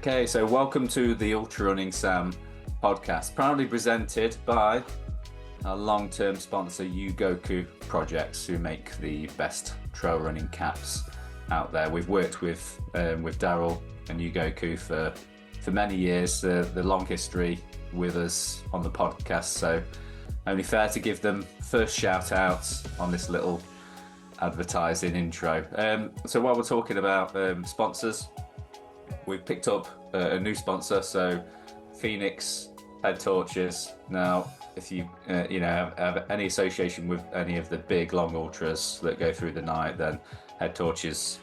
Okay, so welcome to the Ultra Running Sam podcast, proudly presented by our long-term sponsor Ugoku Projects, who make the best trail running caps out there. We've worked with Daryl and Ugoku for many years, the long history with us on the podcast, so only fair to give them first shout outs on this little advertising intro. So while we're talking about sponsors, we've picked up a new sponsor, so Phoenix Head Torches. Now, if you have any association with any of the big long ultras that go through the night, then head torches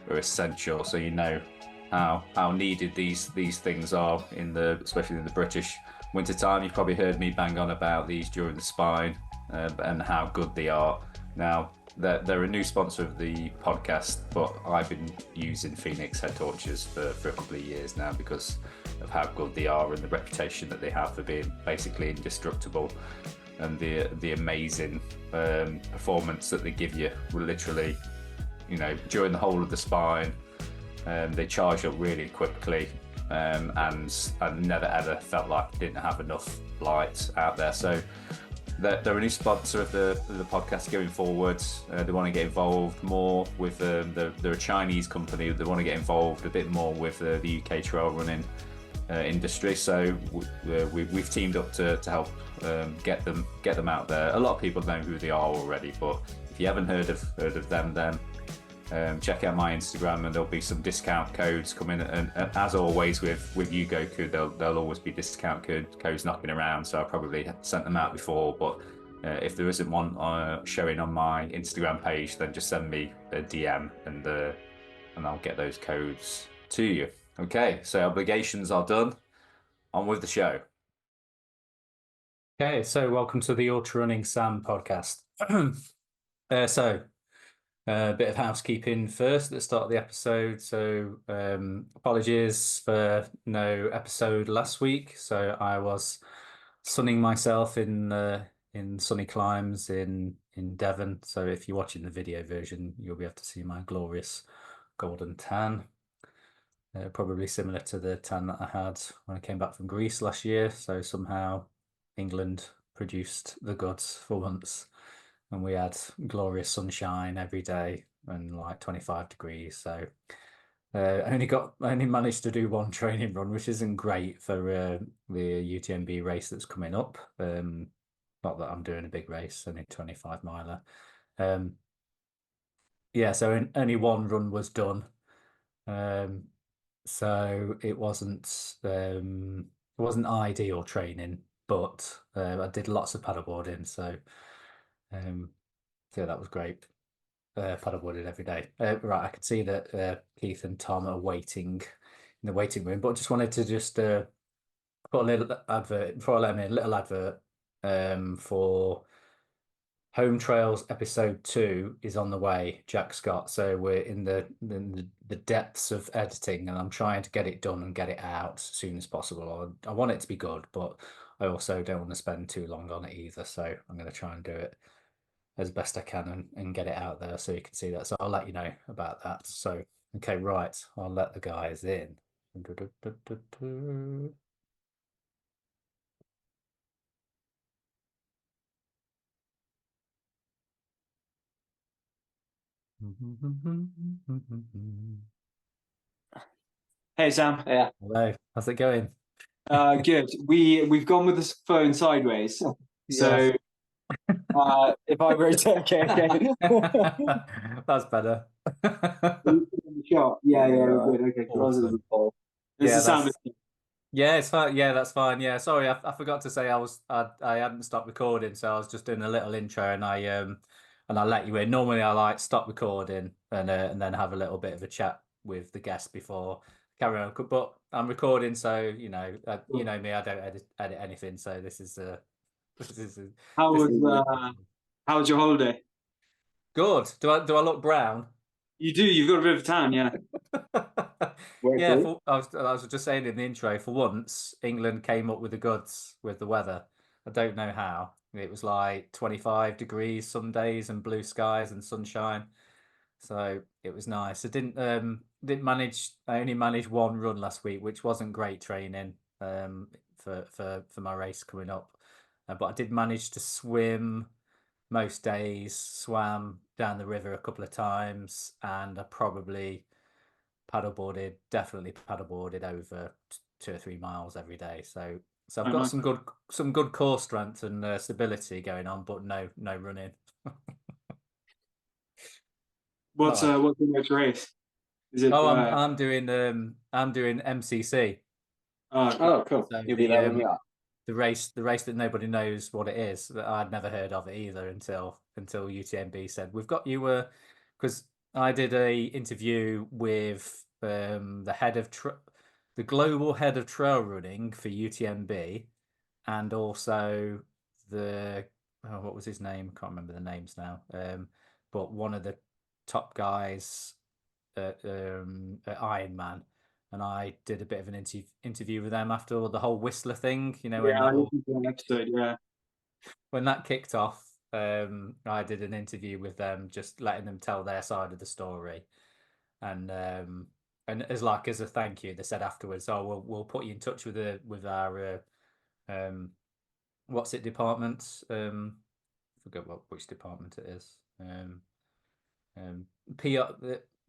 are essential. So you know how needed these things are especially in the British wintertime. You've probably heard me bang on about these during the Spine and how good they are. Now, they're a new sponsor of the podcast, but I've been using Phoenix Head Torches for a couple of years now because of how good they are and the reputation that they have for being basically indestructible, and the amazing performance that they give you. Literally, during the whole of the Spine, they charge up really quickly, and I never ever felt like I didn't have enough light out there. So they're a new sponsor of the podcast going forward. They want to get involved more with they're a Chinese company. They want to get involved a bit more with the UK trail running industry. So we've teamed up to help get them out there. A lot of people know who they are already, but if you haven't heard of them, then check out my Instagram, and there'll be some discount codes coming. And as always with Ugoku, there'll always be discount codes knocking around. So I probably sent them out before, but if there isn't one showing on my Instagram page, then just send me a DM and I'll get those codes to you. Okay, so obligations are done. On with the show. Okay, so welcome to the Ultra Running Sam podcast. A bit of housekeeping first at the start of the episode. So apologies for no episode last week. So I was sunning myself in sunny climes in Devon. So if you're watching the video version, you'll be able to see my glorious golden tan. Probably similar to the tan that I had when I came back from Greece last year. So somehow England produced the goods for once, and we had glorious sunshine every day and like 25 degrees. So I only managed to do one training run, which isn't great for the UTMB race that's coming up. Not that I'm doing a big race, only 25 miler. So only one run was done. So it wasn't ideal training, but I did lots of paddleboarding, so that was great. Paddleboarding every day. Right, I can see that Keith and Tom are waiting in the waiting room, but I just wanted to put a little advert before I let them in. A little advert for Home Trails episode 2 is on the way, Jack Scott. So we're in the depths of editing, and I'm trying to get it done and get it out as soon as possible. I want it to be good, but I also don't want to spend too long on it either. So I'm going to try and do it as best I can and get it out there so you can see that. So I'll let you know about that. So, okay, right. I'll let the guys in. Hey Sam, yeah. Hello, how's it going? Good. We've gone with the phone sideways. So if I rotate, okay. That's better. Shot. Yeah, we're good. Okay, Awesome. It's fine. Yeah, that's fine. Yeah, sorry, I forgot to say I hadn't stopped recording, so I was just doing a little intro, and I let you in. Normally, I like stop recording and then have a little bit of a chat with the guest before carry on. But I'm recording, so you know me. I don't edit anything, so this is How was your holiday? good. Do I look brown? You do. You've got a bit of tan, yeah. Yeah, I was just saying in the intro, for once, England came up with the goods with the weather. I don't know how. It was like 25 degrees some days and blue skies and sunshine. So it was nice. It didn't I only managed one run last week, which wasn't great training for my race coming up. But I did manage to swim most days, swam down the river a couple of times, and I probably definitely paddleboarded over 2 or 3 miles every day. So I've Oh, got nice. some good core strength and stability going on, but no running. What's the next race? Is it? Oh, I'm doing MCC. Oh, cool. So You'll be there when we are. the race that nobody knows what it is. That I'd never heard of it either until UTMB said we've got you. Because I did a interview with the global head of trail running for UTMB, and also what was his name? Can't remember the names now. But one of the top guys at Ironman, and I did a bit of an interview with them after the whole Whistler thing. You know, yeah, I listened to an episode. Yeah, when that kicked off, I did an interview with them, just letting them tell their side of the story, and as a thank you, they said afterwards, "Oh, we'll put you in touch with our what's it department? I forget which department it is. PR,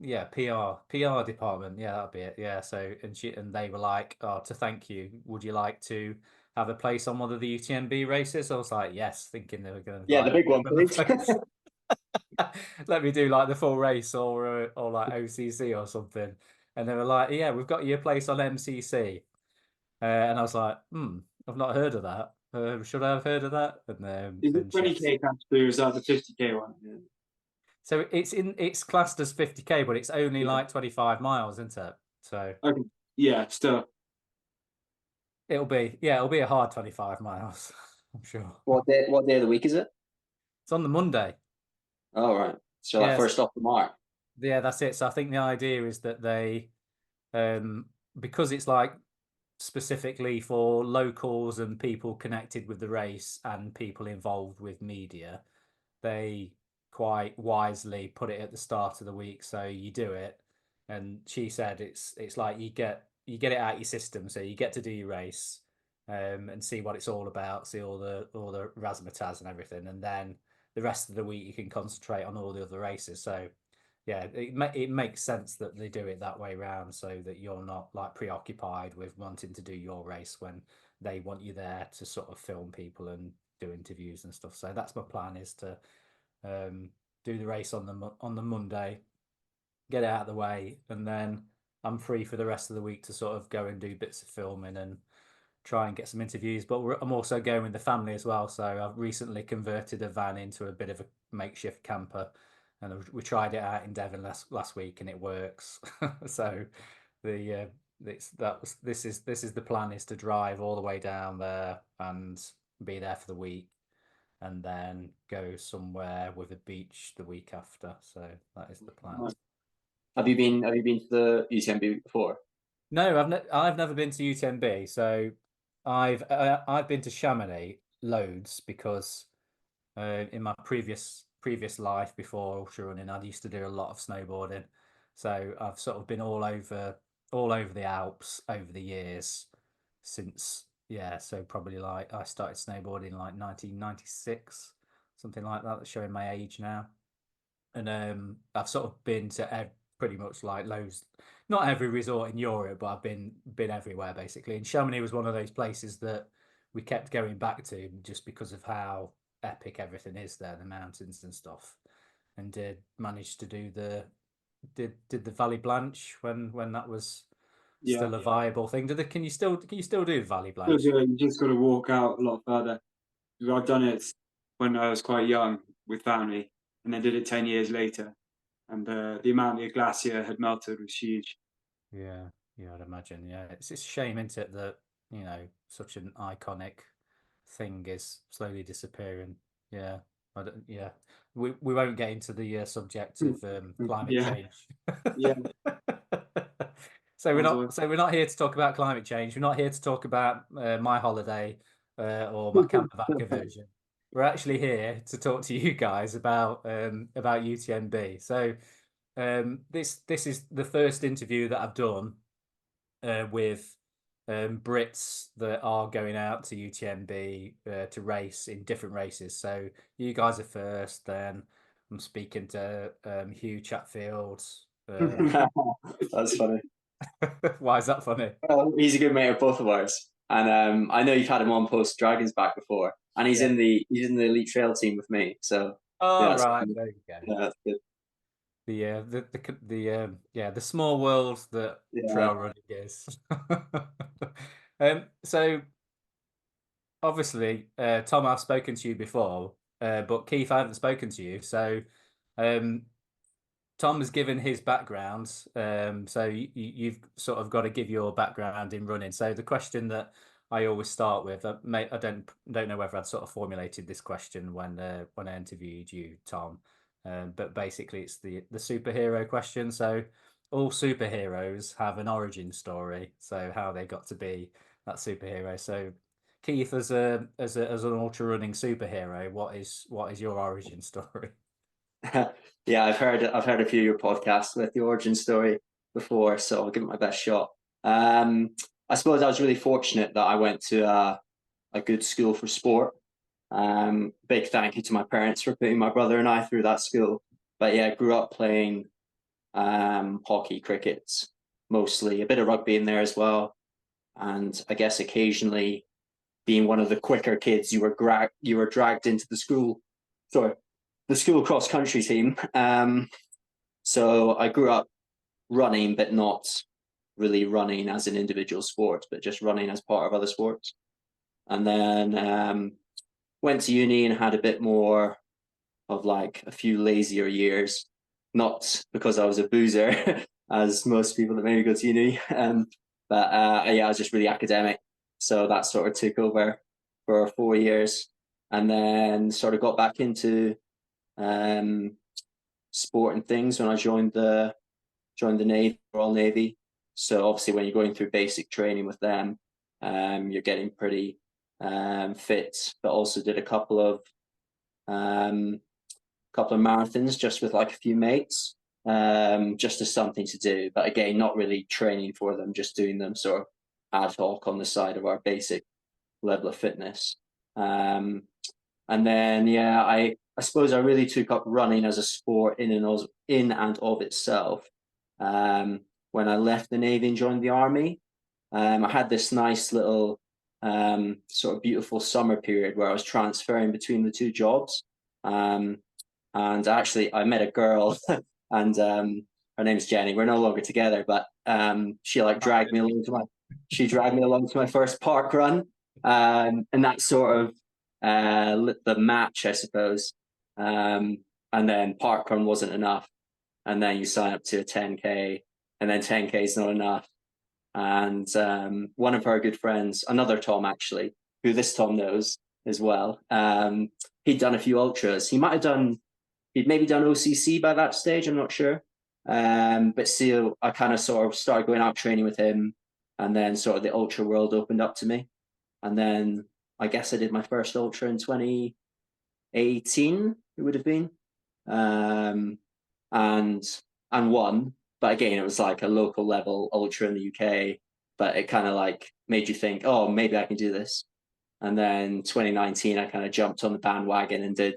yeah, PR department. Yeah, that'd be it. Yeah. So and they were like, "Oh, to thank you, would you like to have a place on one of the UTMB races?" I was like, "Yes," thinking they were going to the big one, please. let me do like the full race or like OCC or something. And they were like, "Yeah, we've got you a place on MCC." And I was like, I've not heard of that. Should I have heard of that? is it 20K category or is that the 50K one? Yeah. So it's classed as 50K, but it's only like 25 miles, isn't it? So Okay. Yeah, still. it'll be a hard 25 miles, I'm sure. What day of the week is it? It's on the Monday. Oh, right. So like first off the mark. Yeah, that's it. So I think the idea is that they, because it's like specifically for locals and people connected with the race and people involved with media, they quite wisely put it at the start of the week, so you do it. And she said it's like you get it out your system, so you get to do your race, and see what it's all about, see all the razzmatazz and everything, and then the rest of the week you can concentrate on all the other races. So yeah, it makes sense that they do it that way round, so that you're not like preoccupied with wanting to do your race when they want you there to sort of film people and do interviews and stuff. So that's my plan, is to do the race on the Monday, get it out of the way, and then I'm free for the rest of the week to sort of go and do bits of filming and try and get some interviews. But I'm also going with the family as well. So I've recently converted a van into a bit of a makeshift camper, and we tried it out in Devon last week, and it works. So this is the plan, is to drive all the way down there and be there for the week, and then go somewhere with a beach the week after. So that is the plan. Have you been to the UTMB before? No, I've never been to UTMB. So I've been to Chamonix loads, because in my previous life before ultra running, I used to do a lot of snowboarding. So I've sort of been all over the Alps over the years since, so probably like I started snowboarding like 1996, something like that. That's showing my age now. And I've sort of been to pretty much like loads, not every resort in Europe, but I've been everywhere basically. And Chamonix was one of those places that we kept going back to just because of how epic everything is there, the mountains and stuff. And did manage to do the Valley Blanche when that was still a viable thing. Can you still do the Valley Blanche? You just got to walk out a lot further. I've done it when I was quite young with family, and then did it 10 years later. And the amount the glacier had melted was huge. Yeah, I'd imagine. Yeah, it's a shame, isn't it, that such an iconic thing is slowly disappearing. Yeah, yeah. We won't get into the subject of climate change. Yeah. So we're not here to talk about climate change. We're not here to talk about my holiday or my camper van conversion. We're actually here to talk to you guys about UTMB. So this is the first interview that I've done with Brits that are going out to UTMB to race in different races. So you guys are first, then I'm speaking to Hugh Chatfield. That's funny. Why is that funny? Well, he's a good mate of both of ours, and I know you've had him on post Dragons back before, and he's in the elite trail team with me. So Oh, yeah, right, there you go. yeah, that's good. The small world that Yeah. trail running is. So obviously, Tom, I've spoken to you before, but Keith, I haven't spoken to you. So Tom has given his background, so you've sort of got to give your background in running. So the question that I always start with, I don't know whether I'd sort of formulated this question when I interviewed you, Tom, but basically it's the superhero question. So all superheroes have an origin story, so how they got to be that superhero. So Keith, as an ultra running superhero, what is your origin story? Yeah, I've heard a few of your podcasts with the origin story before, so I'll give it my best shot. I suppose I was really fortunate that I went to a good school for sport. Big thank you to my parents for putting my brother and I through that school. But yeah, I grew up playing hockey, cricket, mostly a bit of rugby in there as well, and I guess occasionally being one of the quicker kids, you were dragged into the school cross country team. So I grew up running, but not really running as an individual sport, but just running as part of other sports. And then went to uni and had a bit more of like a few lazier years, not because I was a boozer, as most people that maybe go to uni, but yeah, I was just really academic. So that sort of took over for 4 years, and then sort of got back into sport and things when I joined the Navy, Royal Navy. So obviously, when you're going through basic training with them, you're getting pretty fit. But also did a couple of marathons just with like a few mates, just as something to do. But again, not really training for them, just doing them sort of ad hoc on the side of our basic level of fitness. And then yeah, I suppose I really took up running as a sport in and of itself when I left the Navy and joined the Army. I had this nice little sort of beautiful summer period where I was transferring between the two jobs. And actually, I met a girl, and her name's Jenny. We're no longer together, but she dragged me along to my first park run, and that sort of lit the match, I suppose. And then park run wasn't enough, and then you sign up to a 10K, and then 10K is not enough. And one of her good friends, another Tom actually, who this Tom knows as well, he'd done a few ultras. He'd maybe done OCC by that stage, I'm not sure. But still, I kind of sort of started going out training with him, and then sort of the ultra world opened up to me. And then I guess I did my first ultra in 2018, it would have been, and won. But again, it was like a local level ultra in the UK, but it kind of like made you think, oh, maybe I can do this. And then 2019, I kind of jumped on the bandwagon and did,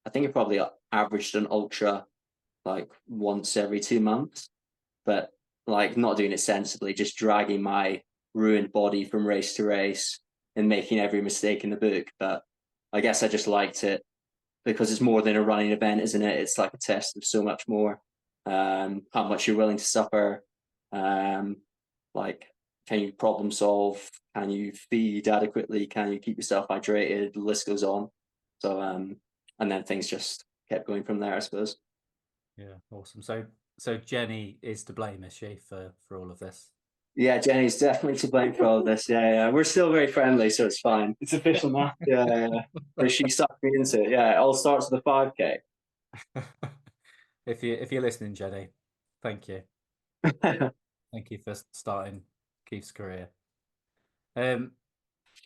I think I probably averaged an ultra like once every 2 months, but like not doing it sensibly, just dragging my ruined body from race to race and making every mistake in the book. But I guess I just liked it because it's more than a running event, isn't it? It's like a test of so much more. How much you're willing to suffer, like can you problem solve, can you feed adequately, can you keep yourself hydrated, the list goes on. So and then things just kept going from there, I suppose. Yeah, awesome. So Jenny is to blame, is she, for all of this? Yeah, Jenny's definitely to blame for all of this. Yeah. We're still very friendly, so it's fine. It's official now. Yeah. But she sucked me into it. Yeah, it all starts with a 5K. If you're listening, Jenny, thank you. Thank you for starting Keith's career.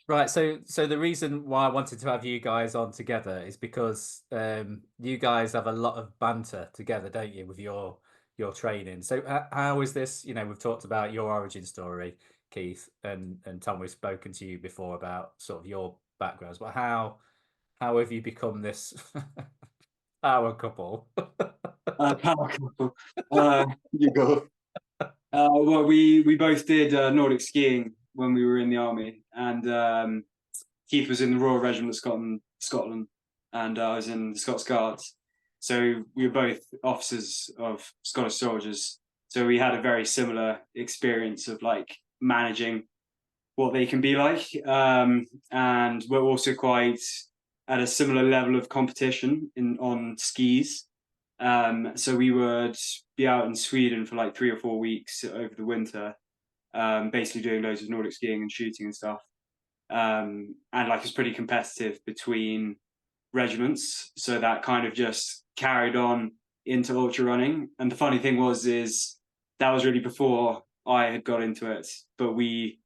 Right, so the reason why I wanted to have you guys on together is because you guys have a lot of banter together, don't you, with your your training. So how is this? You know, we've talked about your origin story, Keith, and Tom. We've spoken to you before about sort of your backgrounds, but how have you become this power couple? Power couple. You go. Well, we both did Nordic skiing when we were in the army, and Keith was in the Royal Regiment of Scotland, and I was in the Scots Guards. So we were both officers of Scottish soldiers. So we had a very similar experience of like managing what they can be like, and we're also quite at a similar level of competition on skis. So we would be out in Sweden for like 3 or 4 weeks over the winter, basically doing loads of Nordic skiing and shooting and stuff. And like it's pretty competitive between regiments, so that kind of just carried on into ultra running. And the funny thing is that was really before I had got into it, but we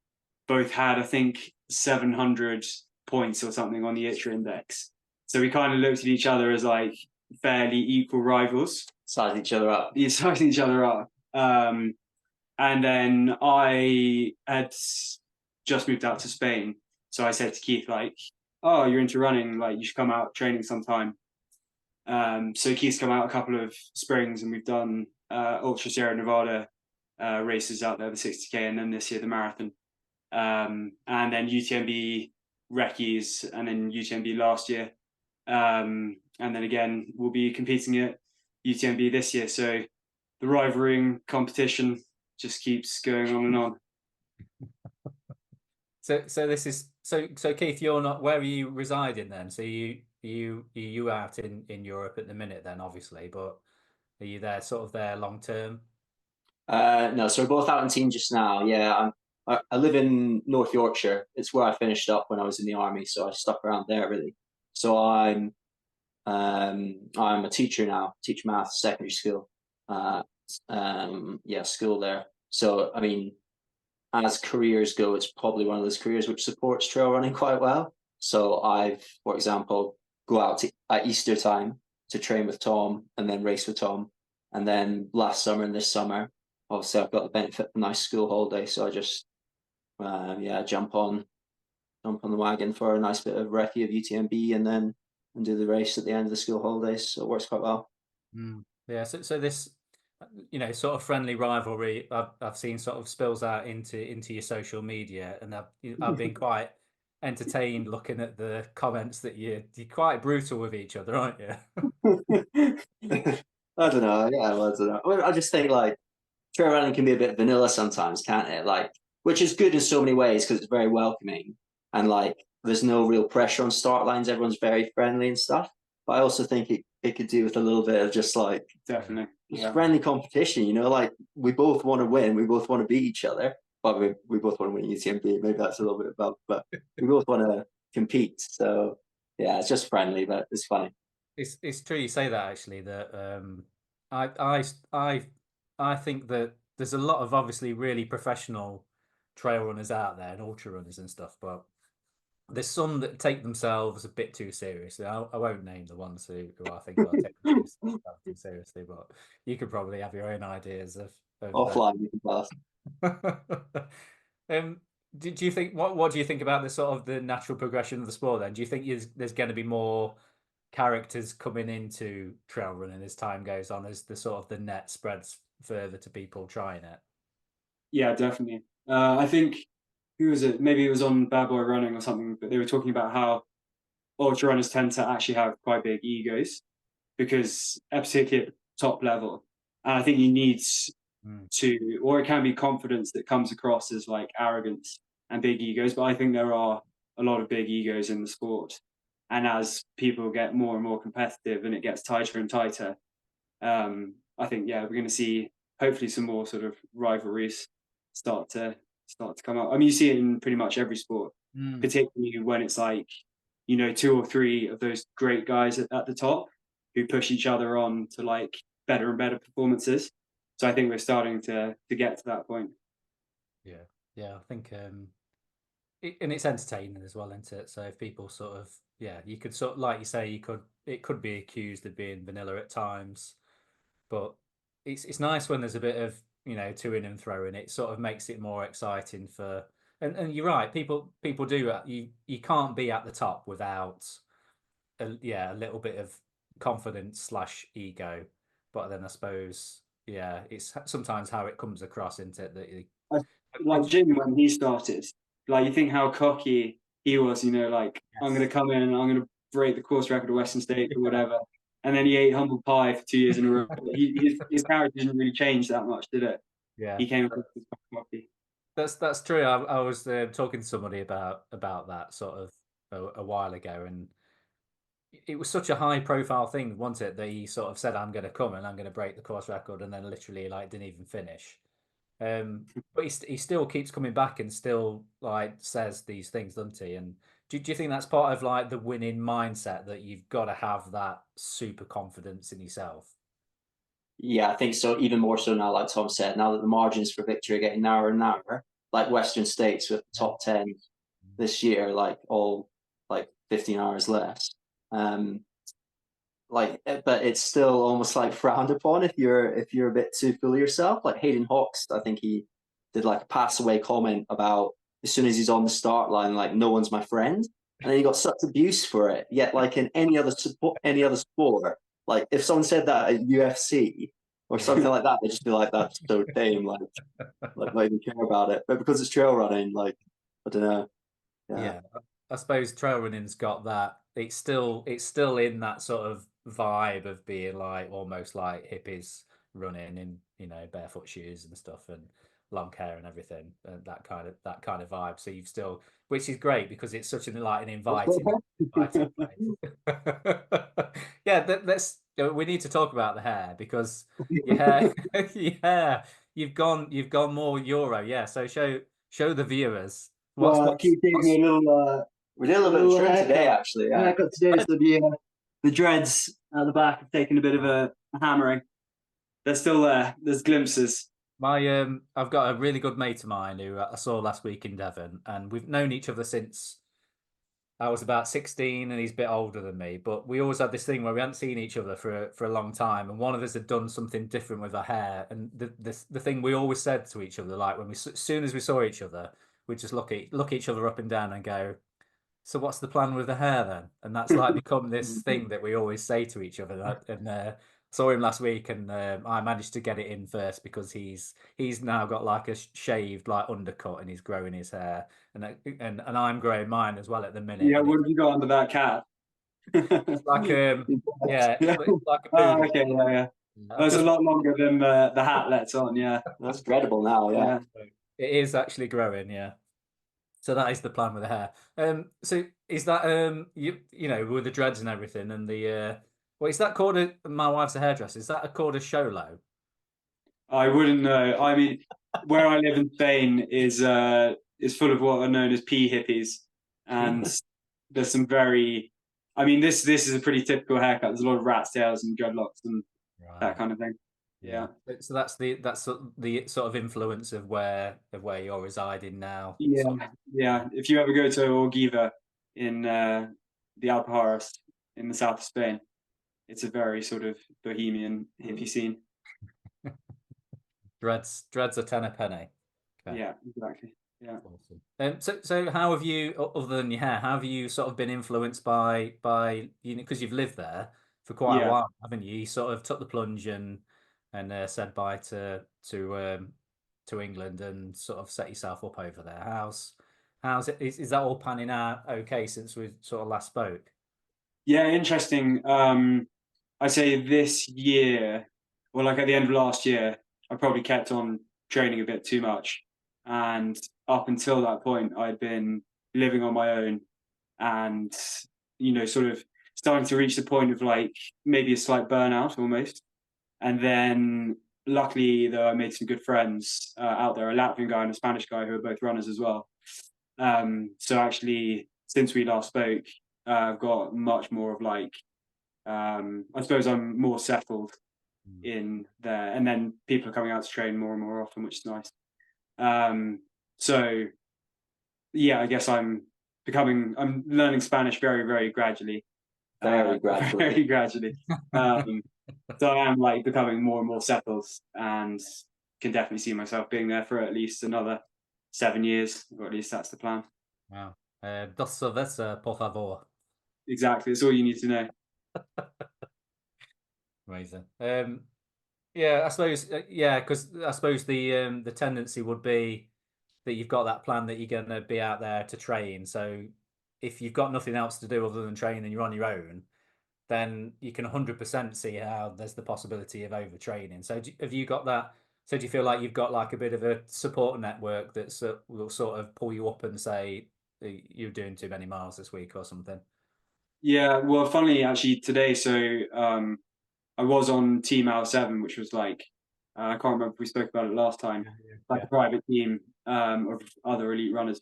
both had, I think, 700 points or something on the ITRA index. So we kind of looked at each other as like fairly equal rivals. Sizing each other up. Yeah, sizing each other up. And then I had just moved out to Spain. So I said to Keith, like, oh, you're into running, like you should come out training sometime. So Keith's come out a couple of springs, and we've done Ultra Sierra Nevada races out there, the 60K, and then this year the marathon. And then UTMB recce's, and then UTMB last year. And then again, we'll be competing at UTMB this year. So the rivalry competition just keeps going on and on. So this is so Keith, you're not, where are you residing then? So you out in Europe at the minute then, obviously, but are you there sort of there long term? No, so we're both out in Tignes just now. Yeah, I live in North Yorkshire. It's where I finished up when I was in the army, so I stuck around there really. So I'm a teacher now, teach math, secondary school. School there. So I mean, as careers go, it's probably one of those careers which supports trail running quite well. So I've, for example, go out at Easter time to train with Tom and then race with Tom. And then last summer and this summer, obviously I've got the benefit of a nice school holiday. So I just, jump on the wagon for a nice bit of recce of UTMB and do the race at the end of the school holidays. So it works quite well. Yeah. So this, you know, sort of friendly rivalry I've seen sort of spills out into your social media, and I've been quite entertained looking at the comments that you're quite brutal with each other, aren't you? I don't know. Yeah, I don't know. I just think like trail running can be a bit vanilla sometimes, can't it? Like, which is good in so many ways because it's very welcoming and like there's no real pressure on start lines. Everyone's very friendly and stuff. But I also think it could do with a little bit of just like Definitely friendly competition. You know, like we both want to win, we both want to beat each other. But we both want to win UTMB. Maybe that's a little bit above, but we both want to compete. So yeah, it's just friendly, but it's funny. It's true you say that, actually, that I think that there's a lot of obviously really professional trail runners out there and ultra runners and stuff, but there's some that take themselves a bit too seriously. I won't name the ones who I think are taking themselves too seriously, but you could probably have your own ideas of Offline, you can pass. Do you think what do you think about the sort of the natural progression of the sport then? Do you think there's going to be more characters coming into trail running as time goes on, as the sort of the net spreads further to people trying it? Yeah, definitely. I think, who was it? Maybe it was on Bad Boy Running or something, but they were talking about how ultra runners tend to actually have quite big egos, because particularly at the top level. And I think you need to, or it can be confidence that comes across as like arrogance and big egos. But I think there are a lot of big egos in the sport. And as people get more and more competitive and it gets tighter and tighter, I think, yeah, we're going to see hopefully some more sort of rivalries start to come up. I mean, you see it in pretty much every sport, particularly when it's like, you know, 2 or 3 of those great guys at the top who push each other on to like better and better performances. So I think we're starting to get to that point. Yeah, I think and it's entertaining as well, isn't it? So if people sort of, you could sort of, like you say, it could be accused of being vanilla at times, but it's nice when there's a bit of, you know, to in and throw in. It sort of makes it more exciting for. And you're right. People do you can't be at the top without a little bit of confidence slash ego. But then I suppose it's sometimes how it comes across, isn't it? Like Jim when he started, like you think how cocky he was, you know, like I'm going to come in and I'm going to break the course record of Western States or whatever. And then he ate humble pie for 2 years in a row. His character didn't really change that much, did it? Yeah, He came across as cocky. that's true. I was talking to somebody about that sort of a while ago, and it was such a high profile thing, wasn't it? That he sort of said, "I'm going to come and I'm going to break the course record," and then literally like didn't even finish. But he still keeps coming back and still like says these things, doesn't he? And do you think that's part of like the winning mindset, that you've got to have that super confidence in yourself? Yeah, I think so. Even more so now, like Tom said, now that the margins for victory are getting narrower and narrower, like Western States with the top 10 this year, like all like 15 hours less. But it's still almost like frowned upon if you're a bit too full of yourself. Like Hayden Hawks, I think he did like a pass away comment about as soon as he's on the start line, like no one's my friend, and then he got such abuse for it. Yet, like in any other sport, like if someone said that at UFC or something like that, they'd just be like, "That's so tame." Like not even care about it. But because it's trail running, like I don't know. Yeah. Yeah, I suppose trail running's got that. It's still in that sort of vibe of being like almost like hippies running in, you know, barefoot shoes and stuff and long hair and everything, and that kind of vibe. So you've still, which is great because it's such an like an inviting place. Yeah, let's. We need to talk about the hair because your hair, yeah, you've gone more Euro. Yeah, so show the viewers. Well, keep taking What's a little. We did a little bit of trim today, actually. Yeah. Haircut today, so the dreads at the back have taken a bit of a hammering. They're still there. There's glimpses. I've got a really good mate of mine who I saw last week in Devon, and we've known each other since I was about 16, and he's a bit older than me. But we always had this thing where we hadn't seen each other for a long time, and one of us had done something different with our hair. And the thing we always said to each other, like as soon as we saw each other, we'd just look each other up and down and go, "So what's the plan with the hair then?" And that's like become this thing that we always say to each other. And saw him last week, and I managed to get it in first because he's now got like a shaved like undercut, and he's growing his hair, and I'm growing mine as well at the minute. Yeah, And what have you got under that cap? it's like yeah, Yeah. it's like a Oh, poodle. okay, yeah. I've That's a just lot longer than the hat lets on. Yeah, That's dreadable now. Yeah. it is actually growing, yeah. So that is the plan with the hair. So is that you know, with the dreads and everything and the what is that called? My wife's a hairdresser. Is that called a sholo? I wouldn't know. I mean, where I live in Spain is full of what are known as pea hippies, and there's some very. I mean, this is a pretty typical haircut. There's a lot of rat's tails and dreadlocks and that kind of thing. Yeah. So that's the sort of influence of where you're residing now. Yeah, So, yeah. If you ever go to Orgiva in the Alpujarras in the south of Spain, it's a very sort of bohemian hippie scene. dreads are ten a penny. Okay. Yeah, exactly. Yeah. Awesome. So how have you, other than your hair, how have you sort of been influenced by you know, because you've lived there for quite a Yeah. while, haven't you? You sort of took the plunge and said bye to England and sort of set yourself up over there. How's it? Is that all panning out okay since we sort of last spoke? Yeah, interesting. I'd say this year, or like at the end of last year, I probably kept on training a bit too much. And up until that point, I'd been living on my own and, you know, sort of starting to reach the point of like maybe a slight burnout almost. And then luckily, though, I made some good friends out there, a Latvian guy and a Spanish guy who are both runners as well. So actually, since we last spoke, I've got much more of like, I suppose I'm more settled in there. And then people are coming out to train more and more often, which is nice. So yeah, I guess I'm learning Spanish very, very gradually. Very gradually. Very gradually. So I am like becoming more and more settled, and can definitely see myself being there for at least another 7 years, or at least that's the plan. Wow. Dos cerveza, por favor. Exactly, that's all you need to know. Amazing. Yeah, I suppose. Yeah, because I suppose the tendency would be that you've got that plan that you're going to be out there to train. So if you've got nothing else to do other than train and you're on your own, then you can 100% see how there's the possibility of overtraining. So have you got that? So do you feel like you've got like a bit of a support network that will sort of pull you up and say you're doing too many miles this week or something? Yeah, well, funnily actually today, so I was on Team L7, which was like, I can't remember if we spoke about it last time, like a private team of other elite runners.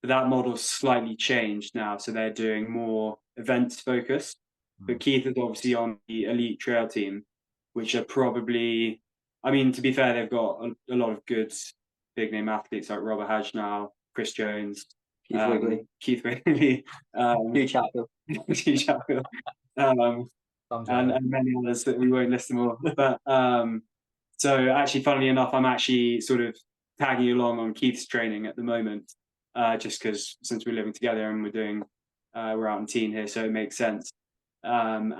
But that model's slightly changed now, so they're doing more events focused. But Keith is obviously on the elite trail team, which are probably, I mean, to be fair, they've got a lot of good big name athletes like Robert Hajnal, Chris Jones, Keith Wigley, Hugh Chatfield, Hugh Chatfield, and many others that we won't list them all. But so actually, funnily enough, I'm actually sort of tagging along on Keith's training at the moment, just because since we're living together and we're out in Tignes here, so it makes sense. And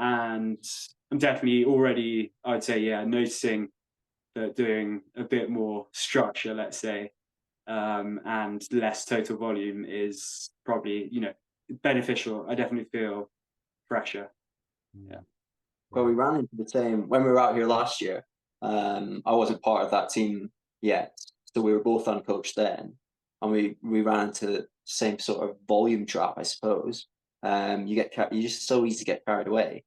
I'm definitely already, I'd say, yeah, noticing that doing a bit more structure, let's say, and less total volume is probably, beneficial. I definitely feel fresher. Yeah. Well, we ran into the same when we were out here last year. I wasn't part of that team yet, so we were both uncoached then, and we ran into the same sort of volume trap, I suppose. You're just so easy to get carried away.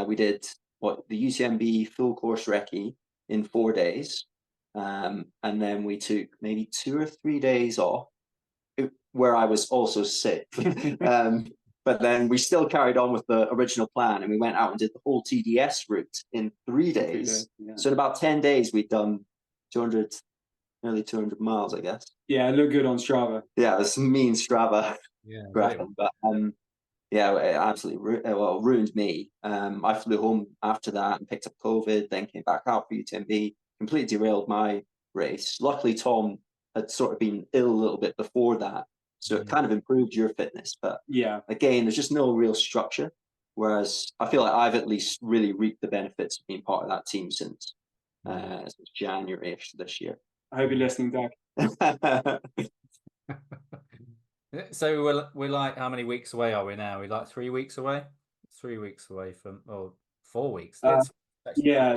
We did the UTMB full course recce in 4 days, and then we took maybe 2 or 3 days off, where I was also sick. But then we still carried on with the original plan, and we went out and did the whole TDS route in 3 days. Yeah. So in about 10 days, we'd done nearly 200 miles, I guess. Yeah, it looked good on Strava. Yeah, it was some mean Strava Right. but yeah, it absolutely ruined me. I flew home after that and picked up COVID, then came back out for UTMB, completely derailed my race. Luckily, Tom had sort of been ill a little bit before that, so it kind of improved your fitness. But yeah, again, there's just no real structure. Whereas I feel like I've at least really reaped the benefits of being part of that team since January-ish this year. I hope you're listening, Doug. So we're like, how many weeks away are we now? We're like 3 weeks away? 3 weeks away from, 4 weeks. Yeah,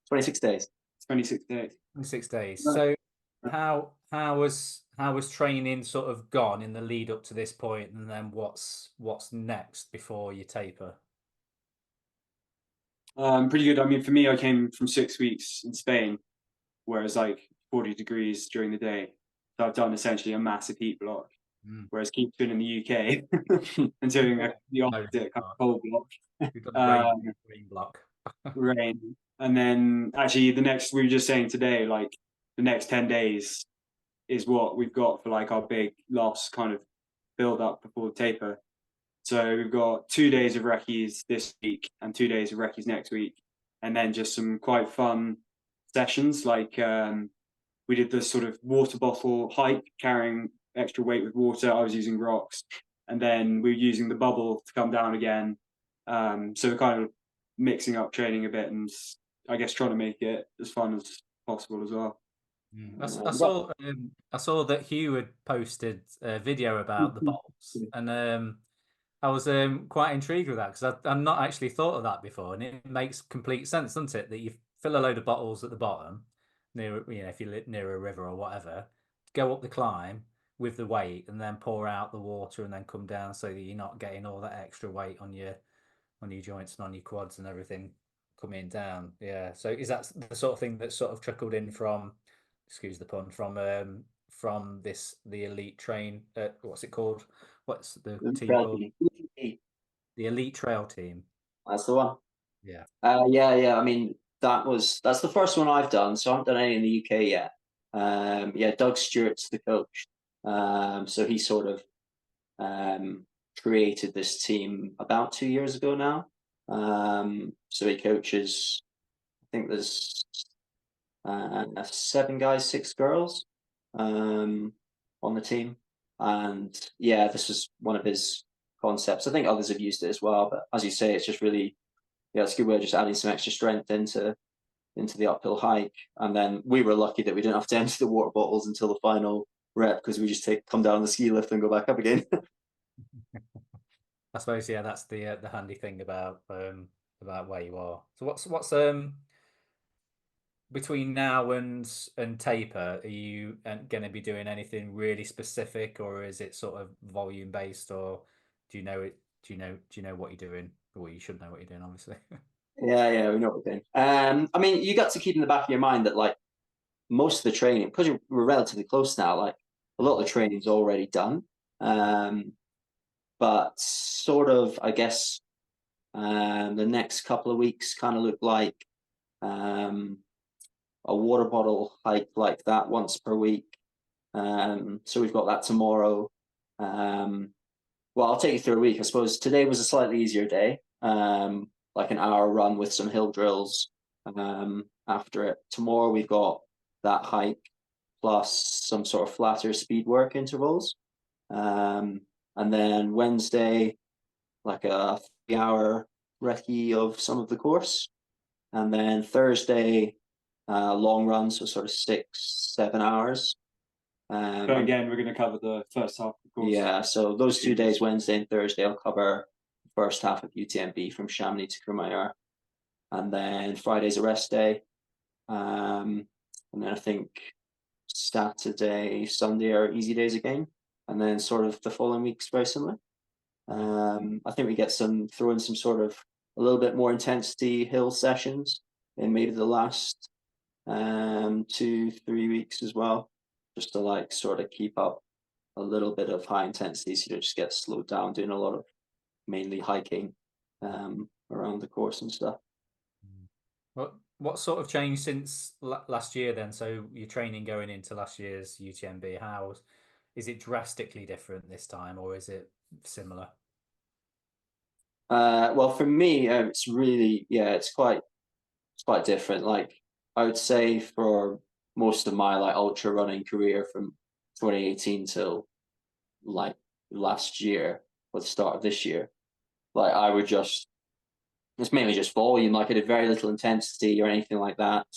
26 days. 26 days. 26 days. So how was training sort of gone in the lead up to this point, and then what's next before you taper? Pretty good. I mean, for me, I came from 6 weeks in Spain, where it's like 40 degrees during the day. So I've done essentially a massive heat block. Whereas Keith's been in the UK and doing the opposite, kind of cold block. Rain block. Rain. And then actually we were just saying today, like the next 10 days is what we've got for like our big last kind of build up before the taper. So we've got 2 days of recce's this week and 2 days of recce's next week. And then just some quite fun sessions. Like we did this sort of water bottle hike, carrying extra weight with water. I was using rocks. And then we were using the bubble to come down again. So we're kind of mixing up training a bit, and I guess trying to make it as fun as possible as well. I saw that Hugh had posted a video about the bottles, and I was quite intrigued with that because I've not actually thought of that before, and it makes complete sense, doesn't it? That you fill a load of bottles at the bottom, if you live near a river or whatever, go up the climb with the weight, and then pour out the water, and then come down, so that you're not getting all that extra weight on your joints and on your quads and everything coming down. Yeah. So is that the sort of thing that sort of trickled in from, excuse the pun, from the elite train? What's it called? What's the team called? The elite trail team. That's the one. Yeah. Yeah. I mean, that's the first one I've done. So I haven't done any in the UK yet. Yeah, Doug Stewart's the coach. So he sort of created this team about 2 years ago now. So he coaches think there's 7 guys, 6 girls on the team. And yeah, this was one of his concepts. I think others have used it as well, but as you say, it's just really, yeah, it's a good way of just adding some extra strength into the uphill hike. And then we were lucky that we didn't have to empty the water bottles until the final rep, because we just come down the ski lift and go back up again. I suppose, yeah, that's the handy thing about where you are. So what's between now and taper, are you going to be doing anything really specific, or is it sort of volume based, or do you know it? Do you know what you're doing? Well, you should know what you're doing, obviously. Yeah, we know what we're doing. I mean, you got to keep in the back of your mind that like most of the training, because we're relatively close now, like a lot of the training's already done. But sort of, I guess, the next couple of weeks kind of look like a water bottle hike like that once per week. So we've got that tomorrow. Well, I'll take you through a week. I suppose today was a slightly easier day, like an hour run with some hill drills after it. Tomorrow we've got that hike plus some sort of flatter speed work intervals. And then Wednesday, like a 3-hour recce of some of the course. And then Thursday, long run, so sort of 6-7 hours. But again, we're going to cover the first half, of course. Yeah, so those 2 days, Wednesday and Thursday, I'll cover the first half of UTMB from Chamonix to Courmayeur. And then Friday's a rest day. And then I think Saturday, Sunday are easy days again. And then sort of the following week's very similar. I think we get throw in some sort of a little bit more intensity hill sessions in maybe the last 2-3 weeks as well, just to like sort of keep up a little bit of high intensity, so you don't just get slowed down doing a lot of mainly hiking around the course and stuff. What sort of changed since last year then? So your training going into last year's UTMB, is it drastically different this time, or is it similar? Well, for me, it's really, yeah, it's quite different. Like I would say for most of my like ultra running career from 2018 till like last year or the start of this year, like I would it's mainly just volume. Like I did very little intensity or anything like that.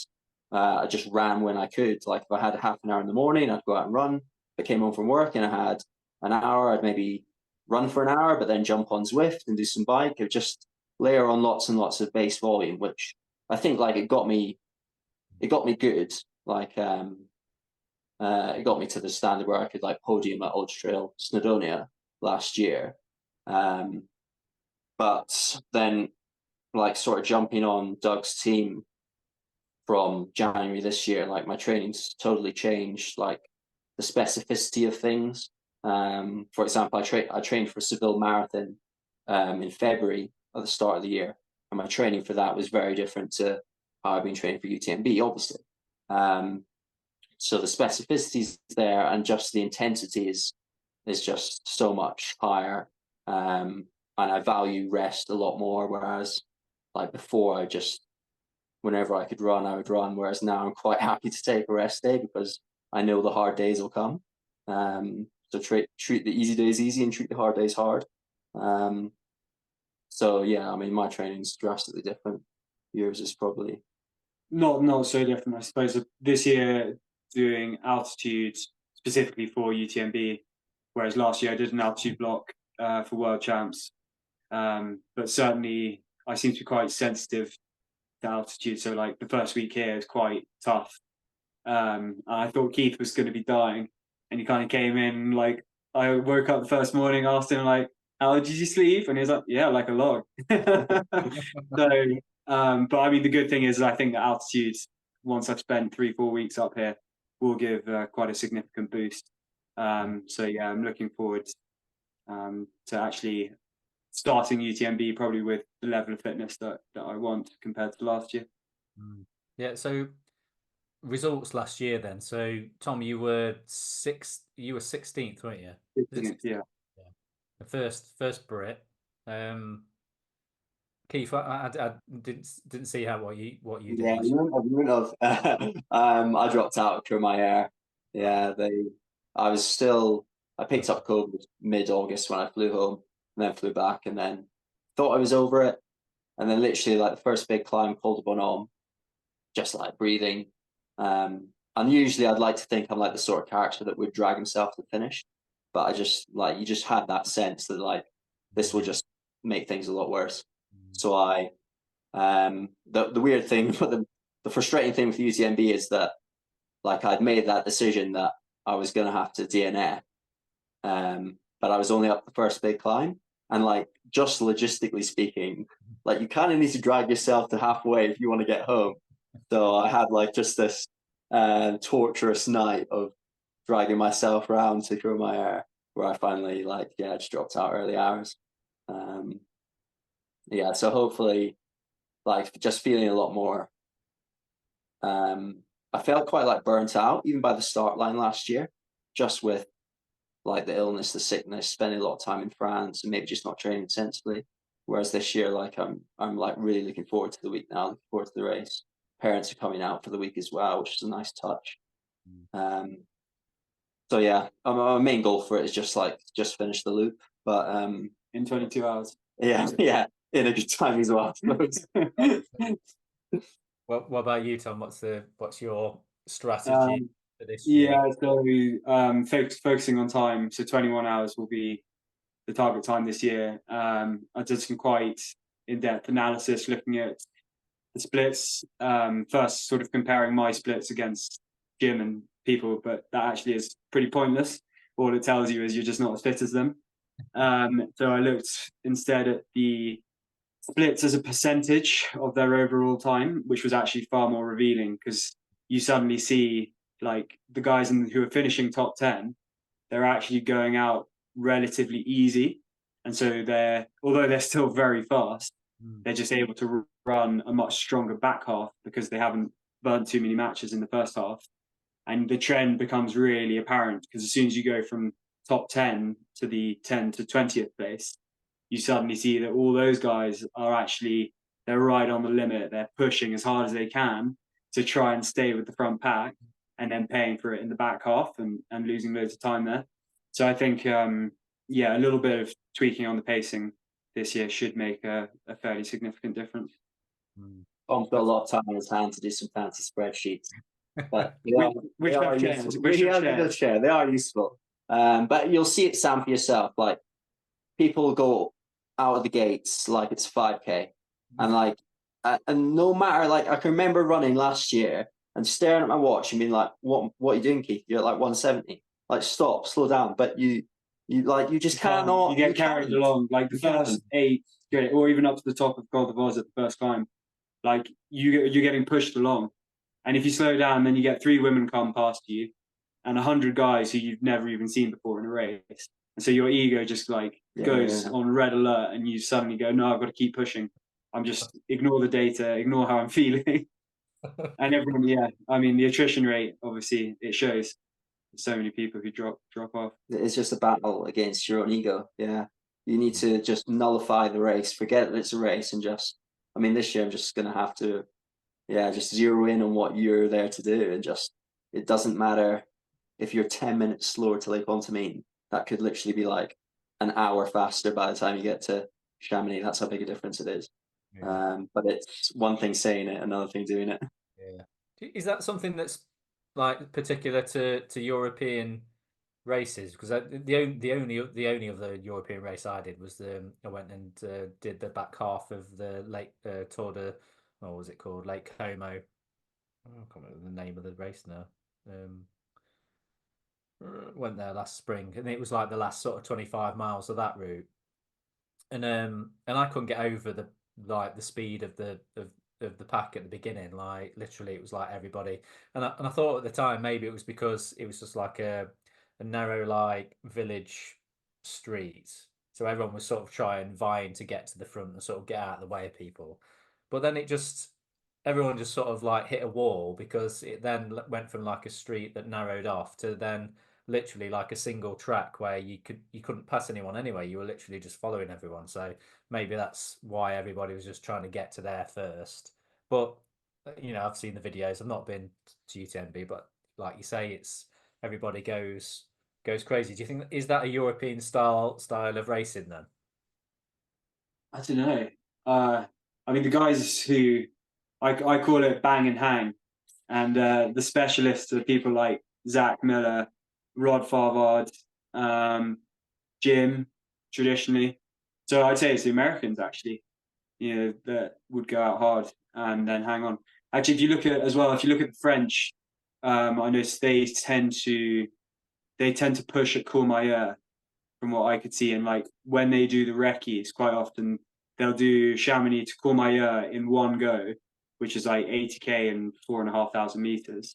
I just ran when I could. Like if I had half an hour in the morning, I'd go out and run. If I came home from work and I had an hour, I'd maybe run for an hour, but then jump on Zwift and do some bike. It would just layer on lots and lots of base volume, which I think like it got me good. Like it got me to the standard where I could like podium at Ultra Trail Snowdonia last year. But then like sort of jumping on Doug's team from January this year, like my training's totally changed, like the specificity of things. For example, I trained for Seville Marathon in February at the start of the year, and my training for that was very different to how I've been training for UTMB, obviously. So the specificity is there, and just the intensity is just so much higher. And I value rest a lot more, whereas like before, whenever I could run, I would run. Whereas now I'm quite happy to take a rest day because I know the hard days will come. So treat the easy days easy and treat the hard days hard. So yeah, I mean, my training's drastically different. Yours is probably not so different, I suppose. This year, doing altitude specifically for UTMB, whereas last year I did an altitude block for World Champs. But certainly, I seem to be quite sensitive to altitude. So like the first week here is quite tough. I thought Keith was going to be dying, and he kind of came in like I woke up the first morning, asked him like, "How did you sleep?" And he was like, "Yeah, like a log." So, but I mean, the good thing is I think the altitude, once I've spent 3-4 weeks up here, will give quite a significant boost. So yeah, I'm looking forward to actually starting UTMB probably with the level of fitness that I want compared to last year. Yeah, so results last year then. So Tom, you were 16th, weren't you? 16th, yeah. The first Brit. Keith, I didn't see what you did Yeah, last you wouldn't have. I dropped out through my hair. Yeah, I picked up COVID mid-August when I flew home and then flew back and then thought I was over it. And then literally like the first big climb, called a Bonhomme, just like breathing. And usually I'd like to think I'm like the sort of character that would drag himself to the finish. But I just like, you just had that sense that like, this will just make things a lot worse. So the weird thing, the frustrating thing with UTMB is that like I'd made that decision that I was going to have to DNF, but I was only up the first big climb, and like just logistically speaking, like you kind of need to drag yourself to halfway if you want to get home. So I had like just this torturous night of dragging myself around to through my hair, where I finally like just dropped out early hours. So hopefully, like just feeling a lot more. I felt quite like burnt out even by the start line last year, just with like the illness, the sickness, spending a lot of time in France and maybe just not training sensibly. Whereas this year, like I'm like really looking forward to the week now, looking forward to the race. Parents are coming out for the week as well, which is a nice touch. So yeah, my main goal for it is just finish the loop, but in 22 hours. Yeah, in a good time as well, I suppose. What about you, Tom? What's your strategy for this year? Yeah, so focusing on time. So 21 hours will be the target time this year. I did some quite in-depth analysis looking at the splits. First, sort of comparing my splits against gym and people, but that actually is pretty pointless. All it tells you is you're just not as fit as them. So I looked instead at the splits as a percentage of their overall time, which was actually far more revealing, because you suddenly see like the guys who are finishing top 10, they're actually going out relatively easy. And so although they're still very fast, they're just able to run a much stronger back half because they haven't burnt too many matches in the first half. And the trend becomes really apparent, because as soon as you go from top 10 to the 10 to 20th place, you suddenly see that all those guys are they're right on the limit. They're pushing as hard as they can to try and stay with the front pack, and then paying for it in the back half and losing loads of time there. So I think, a little bit of tweaking on the pacing this year should make a fairly significant difference. Tom's got a lot of time on his hand to do some fancy spreadsheets. But which share. They are useful. But you'll see it, Sam, for yourself. Like people go out of the gates like it's 5K, and like, and no matter, like I can remember running last year and staring at my watch and being like, "What are you doing, Keith? You're at like 170. Like, stop, slow down." But you just cannot. You get carried along. Like the first 8, or even up to the top of Col de Vos at the first climb. Like you're getting pushed along. And if you slow down, then you get 3 women come past you and 100 guys who you've never even seen before in a race. And so your ego just goes on red alert, and you suddenly go, "No, I've got to keep pushing. I'm just ignore the data, ignore how I'm feeling." And everyone, the attrition rate, obviously, it shows so many people who drop off. It's just a battle against your own ego. Yeah. You need to just nullify the race, forget that it's a race, and this year I'm just going to have to just zero in on what you're there to do, and it doesn't matter if you're 10 minutes slower to Lake Contamine. That could literally be like an hour faster by the time you get to Chamonix. That's how big a difference it is. But it's one thing saying it, another thing doing it. Yeah. Is that something that's like particular to European races? Because the only other European race I did was I went and did the back half of the Lake Tour de, what was it called? Lake Como. I can't remember the name of the race now. Went there last spring, and it was like the last sort of 25 miles of that route, and I couldn't get over the speed of the pack at the beginning. Like literally, it was like everybody, and I thought at the time maybe it was because it was just like a narrow like village street, so everyone was sort of vying to get to the front and sort of get out of the way of people. But then everyone just sort of like hit a wall, because it then went from like a street that narrowed off to then literally like a single track where you couldn't pass anyone anyway. You were literally just following everyone. So maybe that's why everybody was just trying to get to there first. But I've seen the videos. I've not been to UTMB, but like you say, it's everybody goes crazy. Do you think is that a European style of racing then? I don't know. I mean, the guys who I call it bang and hang, and the specialists are people like Zach Miller, Rod Farvard, Jim, traditionally. So I'd say it's the Americans actually, that would go out hard and then hang on. Actually, if you look at the French, I noticed they tend to push at Courmayeur from what I could see, and like when they do the recce's, quite often they'll do Chamonix to Courmayeur in one go, which is like 80k and 4,500 meters,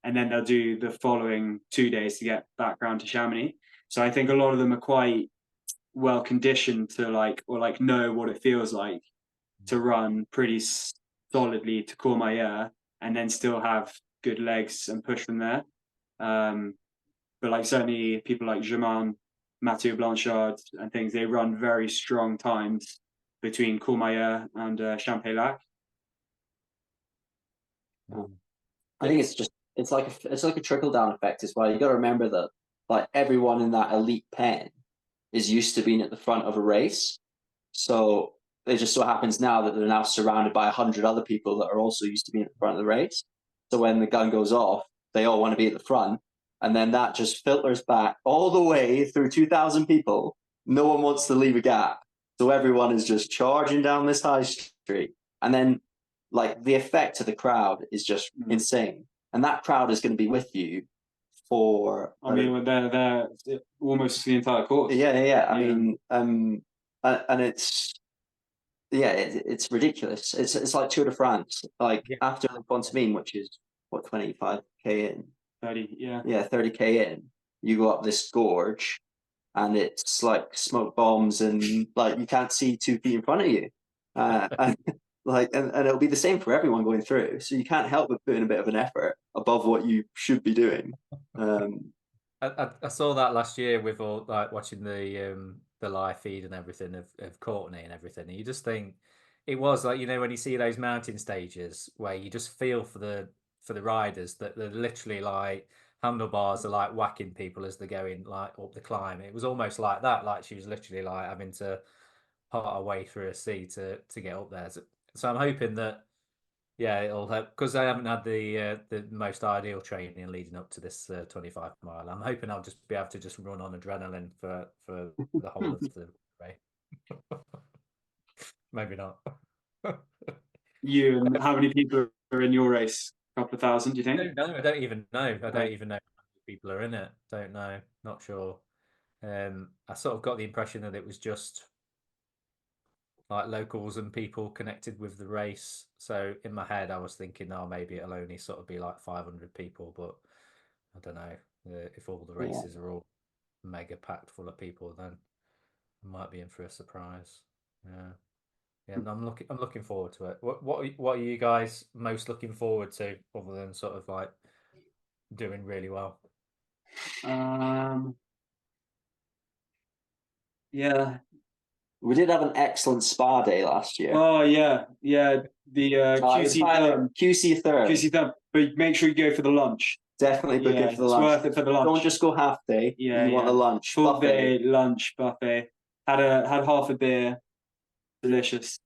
and then they'll do the following 2 days to get back round to Chamonix. So I think a lot of them are quite well conditioned to know what it feels like to run pretty solidly to Courmayeur and then still have good legs and push from there. But like certainly people like Germain, Mathieu Blanchard and things, they run very strong times between Courmayeur and Champex-Lac. I think it's like a trickle down effect as well. You got to remember that like everyone in that elite 10 is used to being at the front of a race, so it just so happens now that they're now surrounded by 100 other people that are also used to being at the front of the race. So when the gun goes off, they all want to be at the front, and then that just filters back all the way through 2,000 people. No one wants to leave a gap, so everyone is just charging down this high street, and then like the effect to the crowd is just insane, and that crowd is going to be with you for. I mean, they're almost the entire course. Yeah. I mean, and it's it's ridiculous. It's like Tour de France. Like after the Pontemine, which is what 25k in, 30, yeah, 30k in, you go up this gorge, and it's like smoke bombs, and like you can't see 2 feet in front of you, and it'll be the same for everyone going through. So you can't help but put in a bit of an effort above what you should be doing. I saw that last year with all like watching the live feed and everything of Courtney and everything. And you just think it was like when you see those mountain stages where you just feel for the riders that they're literally like handlebars are like whacking people as they're going like up the climb. It was almost like that. Like she was literally like having to part her way through a sea to get up there. So I'm hoping that it'll help because I haven't had the most ideal training leading up to this 25 mile. I'm hoping I'll just be able to just run on adrenaline for the whole of the way. Maybe not. You and how many people are in your race? A couple of thousand, do you think? No, I don't even know. I don't even know how many people are in it. Don't know. Not sure. I sort of got the impression that it was just like locals and people connected with the race. So in my head, I was thinking, maybe it'll only sort of be like 500 people, but I don't know if all the races are all mega packed full of people, then I might be in for a surprise. Yeah. And I'm looking forward to it. What are you guys most looking forward to, other than sort of like doing really well? Yeah. We did have an excellent spa day last year. Oh yeah. The QC third. But make sure you go for the lunch. Definitely book it for the lunch. It's worth it for the lunch. Don't just go half day. You want the lunch. Full day lunch buffet. Had half a beer. Delicious.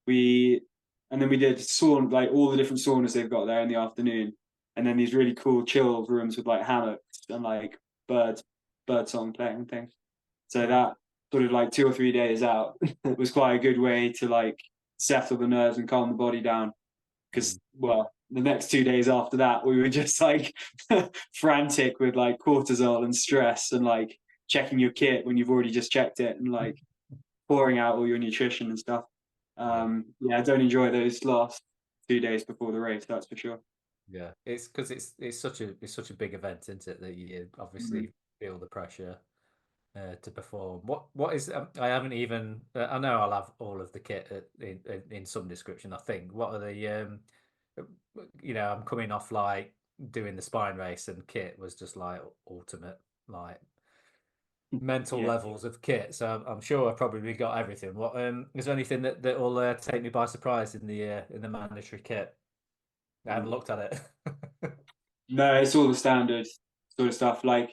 And then we did sauna, like all the different saunas they've got there in the afternoon, and then these really cool chill rooms with like hammocks and like bird song playing and things. So that sort of like 2 or 3 days out was quite a good way to like settle the nerves and calm the body down. Because the next 2 days after that, we were just like frantic with like cortisol and stress and like checking your kit when you've already just checked it and like pouring out all your nutrition and stuff. I don't enjoy those last 2 days before the race, that's for sure. Yeah, it's because it's such a big event, isn't it? That you obviously feel the pressure to perform. What is I haven't even I know I'll have all of the kit in some description. I think what are the I'm coming off like doing the spine race, and kit was just like ultimate. like mental Yeah. levels of kit. So I'm sure I probably got everything. What is there anything that will take me by surprise in the mandatory kit? I haven't looked at it. No, it's all the standard sort of stuff. Like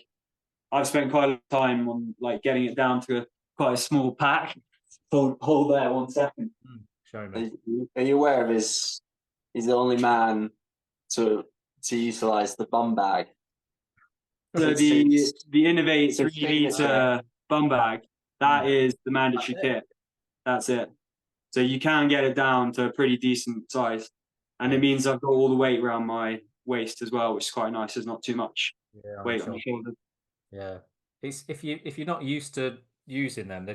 I've spent quite a lot of time on like getting it down to quite a small pack. Hold there 1 second. Show me. Are you aware of his? He's the only man to utilize the bum bag. So the Innovate it's a 3 litre bum bag, that is the mandatory kit. That's it. So you can get it down to a pretty decent size. And it means I've got all the weight around my waist as well, which is quite nice. There's not too much weight on the shoulders. Yeah, it's if you're not used to using them,